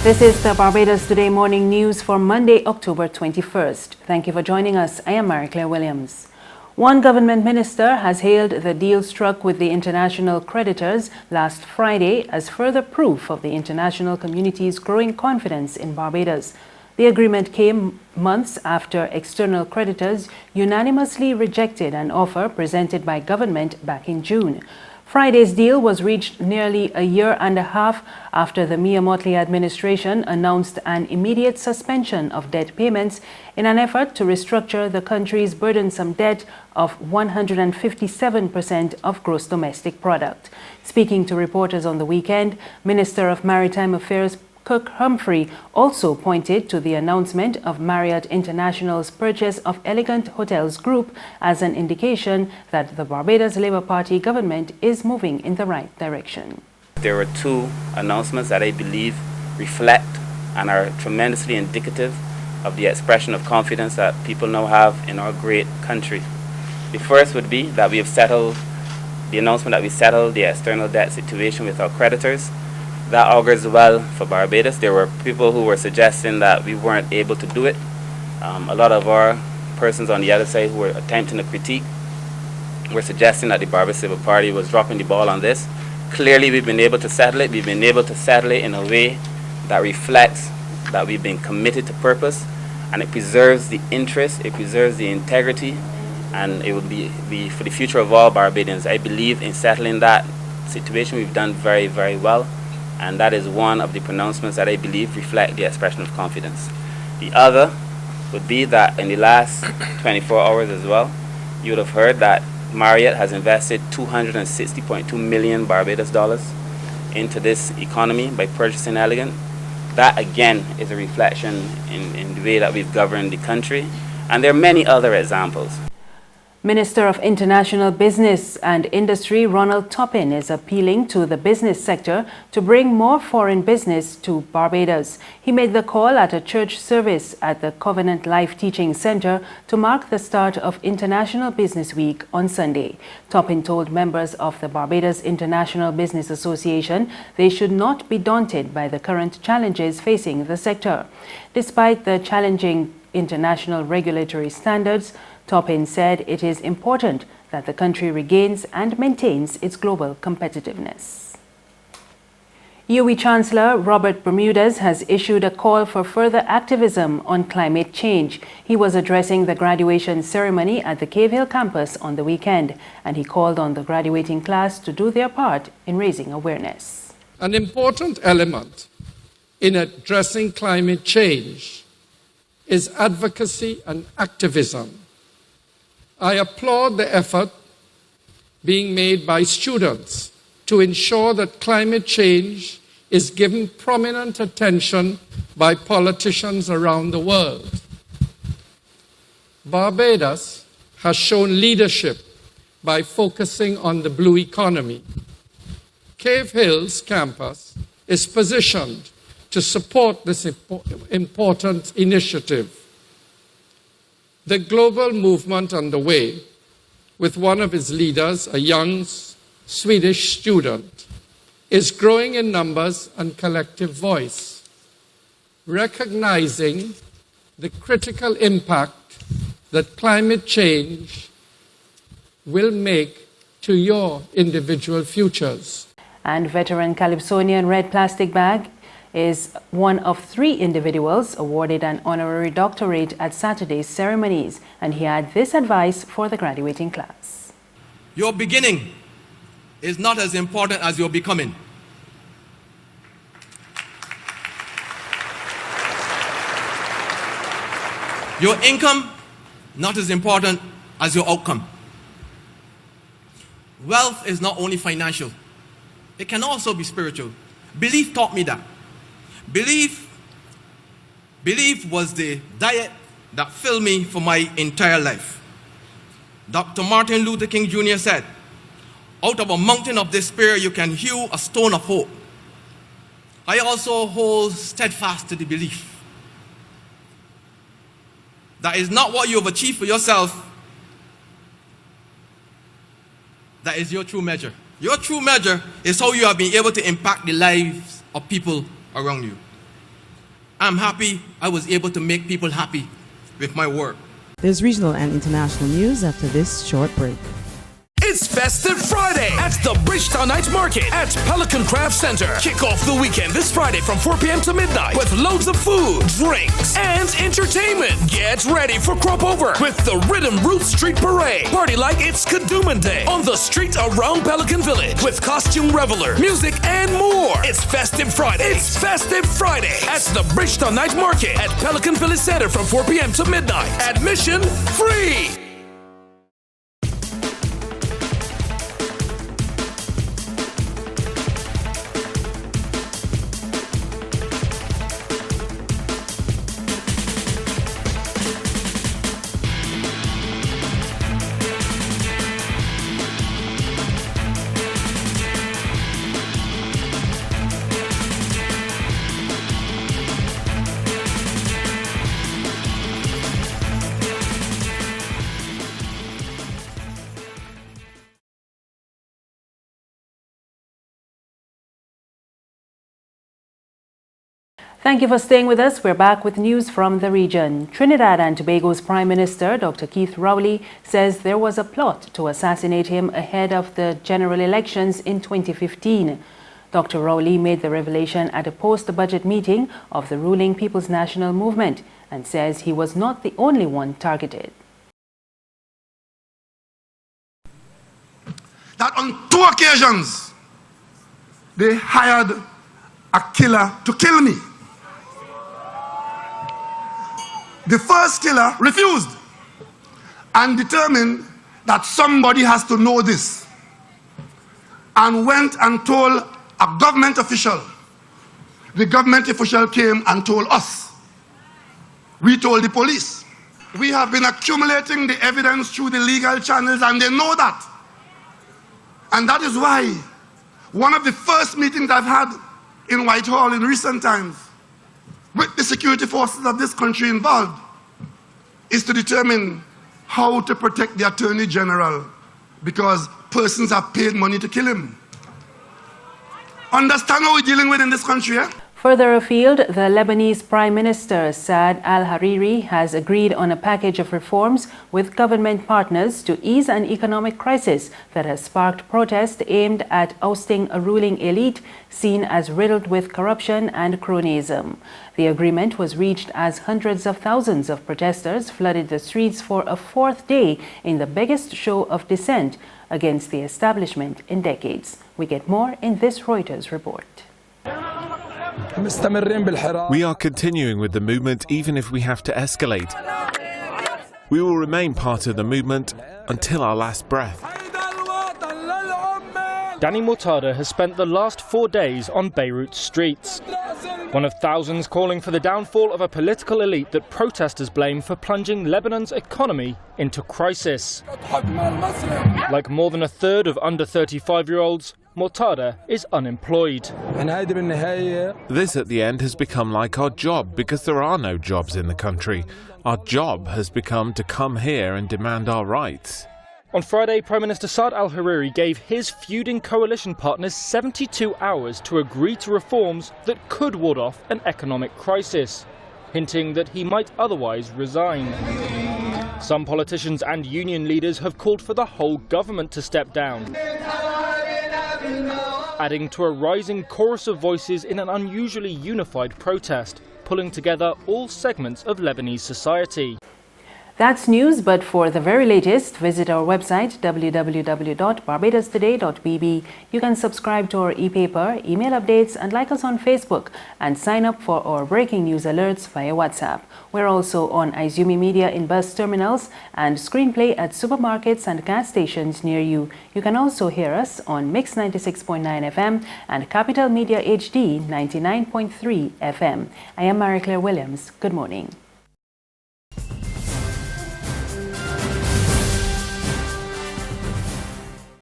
This is the Barbados Today morning news for Monday, October 21st. Thank you for joining us. I am Mary-Claire Williams. One government minister has hailed the deal struck with the international creditors last Friday as further proof of the international community's growing confidence in Barbados. The agreement came months after external creditors unanimously rejected an offer presented by government back in June. Friday's deal was reached nearly a year and a half after the Mia Mottley administration announced an immediate suspension of debt payments in an effort to restructure the country's burdensome debt of 157% of gross domestic product. Speaking to reporters on the weekend, Minister of Maritime Affairs Kirk Humphrey also pointed to the announcement of Marriott International's purchase of Elegant Hotels Group as an indication that the Barbados Labour Party government is moving in the right direction. There were two announcements that I believe reflect and are tremendously indicative of the expression of confidence that people now have in our great country. The first would be that we have settled the announcement that we settled the external debt situation with our creditors. That augurs well for Barbados. There were people who were suggesting that we weren't able to do it. A lot of our persons on the other side who were attempting to critique were suggesting that the Barbados Labour Party was dropping the ball on this. Clearly, we've been able to settle it. We've been able to settle it in a way that reflects that we've been committed to purpose, and it preserves the interest, it preserves the integrity, and it will be for the future of all Barbadians. I believe in settling that situation. We've done very, very well. And that is one of the pronouncements that I believe reflect the expression of confidence. The other would be that in the last 24 hours as well, you would have heard that Marriott has invested $260.2 million Barbados dollars into this economy by purchasing Elegant. That again is a reflection in the way that we've governed the country. And there are many other examples. Minister of International Business and Industry Ronald Toppin is appealing to the business sector to bring more foreign business to Barbados. He made the call at a church service at the Covenant Life Teaching Center to mark the start of International Business Week on Sunday. Toppin told members of the Barbados International Business Association they should not be daunted by the current challenges facing the sector. Despite the challenging international regulatory standards, Toppin said it is important that the country regains and maintains its global competitiveness. UWI Chancellor Robert Bermudez has issued a call for further activism on climate change. He was addressing the graduation ceremony at the Cave Hill campus on the weekend, and he called on the graduating class to do their part in raising awareness. An important element in addressing climate change is advocacy and activism. I applaud the effort being made by students to ensure that climate change is given prominent attention by politicians around the world. Barbados has shown leadership by focusing on the blue economy. Cave Hill's campus is positioned to support this important initiative. The global movement underway, with one of its leaders, a young Swedish student, is growing in numbers and collective voice, recognizing the critical impact that climate change will make to your individual futures. And veteran Calypsonian Red Plastic Bag is one of 3 individuals awarded an honorary doctorate at Saturday's ceremonies, and he had this advice for the graduating class. Your beginning is not as important as your becoming. Your income, not as important as your outcome. Wealth is not only financial, it can also be spiritual. Belief taught me that. Belief was the diet that filled me for my entire life. Dr. Martin Luther King Jr. said, "Out of a mountain of despair you can hew a stone of hope." I also hold steadfast to the belief that is not what you have achieved for yourself that is your true measure. Your true measure is how you have been able to impact the lives of people around you. I'm happy I was able to make people happy with my work. There's regional and international news after this short break. It's Festive Friday at the Bridgetown Night Market at Pelican Craft Center. Kick off the weekend this Friday from 4 p.m. to midnight with loads of food, drinks, and entertainment. Get ready for Crop Over with the Rhythm Roots Street Parade. Party like it's Kadooman Day on the street around Pelican Village with costume reveler, music, and more. It's Festive Friday. It's Festive Friday at the Bridgetown Night Market at Pelican Village Center from 4 p.m. to midnight. Admission free. Thank you for staying with us. We're back with news from the region. Trinidad and Tobago's Prime Minister, Dr. Keith Rowley, says there was a plot to assassinate him ahead of the general elections in 2015. Dr. Rowley made the revelation at a post-budget meeting of the ruling People's National Movement and says he was not the only one targeted. That on 2 occasions, they hired a killer to kill me. The first killer refused and determined that somebody has to know this and went and told a government official. The government official came and told us. We told the police. We have been accumulating the evidence through the legal channels and they know that. And that is why one of the first meetings I've had in Whitehall in recent times with the security forces of this country involved is to determine how to protect the Attorney General because persons have paid money to kill him. Understand what we're dealing with in this country, eh? Further afield, the Lebanese Prime Minister Saad al-Hariri has agreed on a package of reforms with government partners to ease an economic crisis that has sparked protest aimed at ousting a ruling elite seen as riddled with corruption and cronyism. The agreement was reached as hundreds of thousands of protesters flooded the streets for a 4th day in the biggest show of dissent against the establishment in decades. We get more in this Reuters report. We are continuing with the movement even if we have to escalate. We will remain part of the movement until our last breath. Danny Mortada has spent the last 4 days on Beirut streets. One of thousands calling for the downfall of a political elite that protesters blame for plunging Lebanon's economy into crisis. Like more than a third of under 35-year-olds, Mortada is unemployed. This at the end has become like our job because there are no jobs in the country. Our job has become to come here and demand our rights. On Friday, Prime Minister Saad al-Hariri gave his feuding coalition partners 72 hours to agree to reforms that could ward off an economic crisis, hinting that he might otherwise resign. Some politicians and union leaders have called for the whole government to step down, adding to a rising chorus of voices in an unusually unified protest, pulling together all segments of Lebanese society. That's news, but for the very latest, visit our website www.barbadostoday.bb. You can subscribe to our e-paper, email updates, and like us on Facebook, and sign up for our breaking news alerts via WhatsApp. We're also on Izumi Media in bus terminals and Screenplay at supermarkets and gas stations near you. You can also hear us on Mix 96.9 FM and Capital Media HD 99.3 FM. I am Marie Claire Williams. Good morning.